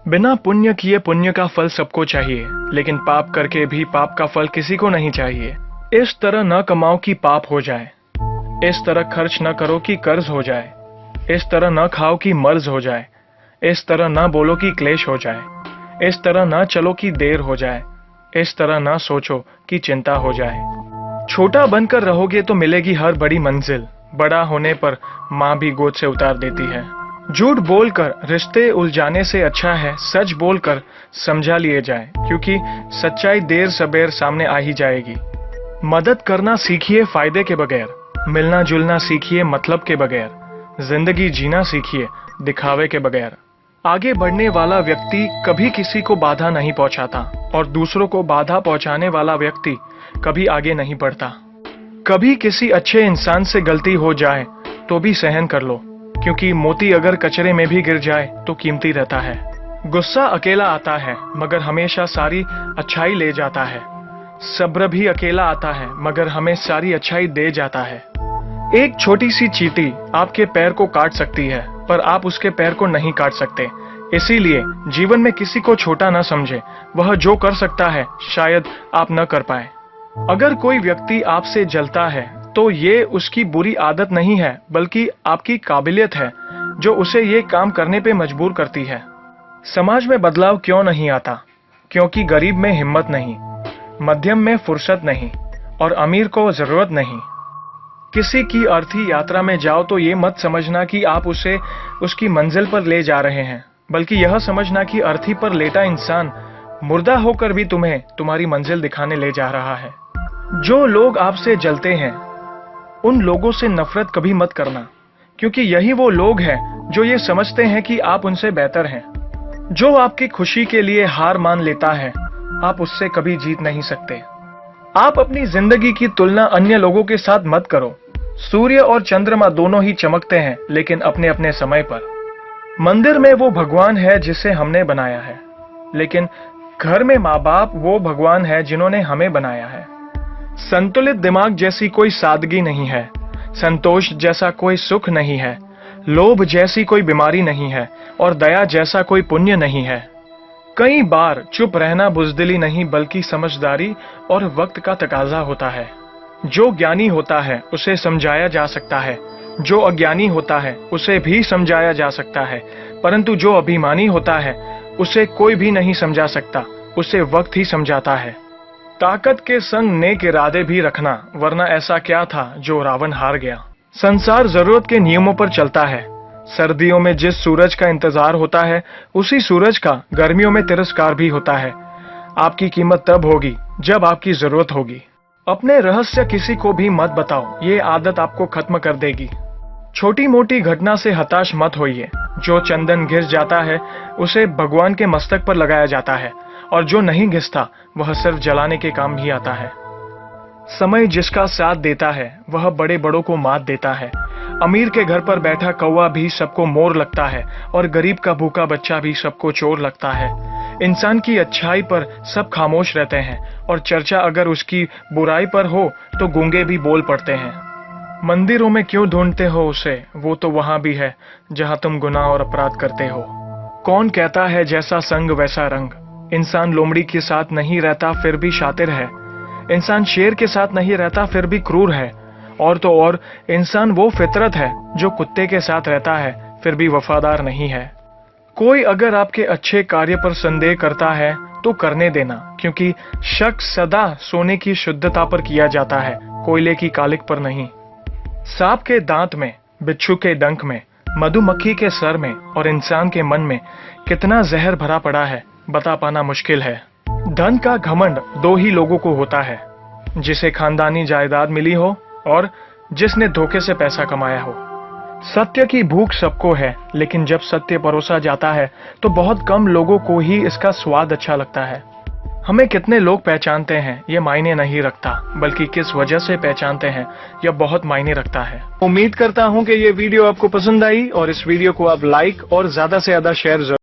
बिना पुण्य किए पुण्य का फल सबको चाहिए, लेकिन पाप करके भी पाप का फल किसी को नहीं चाहिए। इस तरह न कमाओ कि पाप हो जाए, इस तरह खर्च न करो कि कर्ज हो जाए, इस तरह न खाओ कि मर्ज हो जाए, इस तरह न बोलो कि क्लेश हो जाए, इस तरह न चलो कि देर हो जाए, इस तरह न सोचो कि चिंता हो जाए। छोटा बनकर रहोगे तो मिलेगी हर बड़ी मंजिल, बड़ा होने पर माँ भी गोद से उतार देती है। झूठ बोलकर रिश्ते उलझाने से अच्छा है सच बोलकर समझा लिए जाए, क्योंकि सच्चाई देर सबेर सामने आ ही जाएगी। मदद करना सीखिए फायदे के बगैर, मिलना जुलना सीखिए मतलब के बगैर, जिंदगी जीना सीखिए दिखावे के बगैर। आगे बढ़ने वाला व्यक्ति कभी किसी को बाधा नहीं पहुंचाता और दूसरों को बाधा पहुंचाने वाला व्यक्ति कभी आगे नहीं बढ़ता। कभी किसी अच्छे इंसान से गलती हो जाए तो भी सहन कर लो, क्योंकि मोती अगर कचरे में भी गिर जाए तो कीमती रहता है। गुस्सा अकेला आता है मगर हमेशा सारी अच्छाई ले जाता है। सब्र भी अकेला आता है मगर हमें सारी अच्छाई दे जाता है। एक छोटी सी चींटी आपके पैर को काट सकती है पर आप उसके पैर को नहीं काट सकते। इसीलिए जीवन में किसी को छोटा न समझे, वह जो कर सकता है शायद आप न कर पाए। अगर कोई व्यक्ति आपसे जलता है तो ये उसकी बुरी आदत नहीं है बल्कि आपकी काबिलियत है जो उसे ये काम करने पे मजबूर करती है। समाज में बदलाव क्यों नहीं आता? क्योंकि गरीब में हिम्मत नहीं, मध्यम में फुर्सत नहीं और अमीर को जरूरत नहीं। किसी की अर्थी यात्रा में जाओ तो ये मत समझना कि आप उसे उसकी मंजिल पर ले जा रहे हैं, बल्कि यह समझना कि अर्थी पर लेटा इंसान मुर्दा होकर भी तुम्हें तुम्हारी मंजिल दिखाने ले जा रहा है। जो लोग आपसे जलते हैं उन लोगों से नफरत कभी मत करना, क्योंकि यही वो लोग हैं जो ये समझते हैं कि आप उनसे बेहतर हैं। जो आपकी खुशी के लिए हार मान लेता है आप उससे कभी जीत नहीं सकते। आप अपनी जिंदगी की तुलना अन्य लोगों के साथ मत करो। सूर्य और चंद्रमा दोनों ही चमकते हैं लेकिन अपने अपने समय पर। मंदिर में वो भगवान है जिसे हमने बनाया है, लेकिन घर में माँ बाप वो भगवान है जिन्होंने हमें बनाया है। संतुलित दिमाग जैसी कोई सादगी नहीं है, संतोष जैसा कोई सुख नहीं है, लोभ जैसी कोई बीमारी नहीं है और दया जैसा कोई पुण्य नहीं है। कई बार चुप रहना बुजदिली नहीं बल्कि समझदारी और वक्त का तकाजा होता है। जो ज्ञानी होता है उसे समझाया जा सकता है, जो अज्ञानी होता है उसे भी समझाया जा सकता है, परंतु जो अभिमानी होता है उसे कोई भी नहीं समझा सकता, उसे वक्त ही समझाता है। ताकत के संग नेक इरादे भी रखना, वरना ऐसा क्या था जो रावण हार गया। संसार जरूरत के नियमों पर चलता है। सर्दियों में जिस सूरज का इंतजार होता है उसी सूरज का गर्मियों में तिरस्कार भी होता है। आपकी कीमत तब होगी जब आपकी जरूरत होगी। अपने रहस्य किसी को भी मत बताओ, ये आदत आपको खत्म कर देगी। छोटी मोटी घटना से हताश मत होइए। जो चंदन घिस जाता है उसे भगवान के मस्तक पर लगाया जाता है और जो नहीं घिसता वह सिर्फ जलाने के काम भी आता है। समय जिसका साथ देता है वह बड़े बड़ों को मात देता है। अमीर के घर पर बैठा कौवा भी सबको मोर लगता है और गरीब का भूखा बच्चा भी सबको चोर लगता है। इंसान की अच्छाई पर सब खामोश रहते हैं और चर्चा अगर उसकी बुराई पर हो तो गूंगे भी बोल पड़ते हैं। मंदिरों में क्यों ढूंढते हो उसे, वो तो वहां भी है जहां तुम गुनाह और अपराध करते हो। कौन कहता है जैसा संग वैसा रंग? इंसान लोमड़ी के साथ नहीं रहता फिर भी शातिर है, इंसान शेर के साथ नहीं रहता फिर भी क्रूर है, और तो और इंसान वो फितरत है जो कुत्ते के साथ रहता है फिर भी वफादार नहीं है। कोई अगर आपके अच्छे कार्य पर संदेह करता है तो करने देना, क्योंकि शक सदा सोने की शुद्धता पर किया जाता है, कोयले की कालिक पर नहीं। सांप के दांत में, बिच्छू के डंक में, मधुमक्खी के सर में और इंसान के मन में कितना जहर भरा पड़ा है बता पाना मुश्किल है। धन का घमंड दो ही लोगों को होता है, जिसे खानदानी जायदाद मिली हो और जिसने धोखे से पैसा कमाया हो। सत्य की भूख सबको है, लेकिन जब सत्य परोसा जाता है तो बहुत कम लोगों को ही इसका स्वाद अच्छा लगता है। हमें कितने लोग पहचानते हैं ये मायने नहीं रखता, बल्कि किस वजह से पहचानते हैं यह बहुत मायने रखता है। उम्मीद करता हूं कि ये वीडियो आपको पसंद आई और इस वीडियो को आप लाइक और ज्यादा से ज्यादा शेयर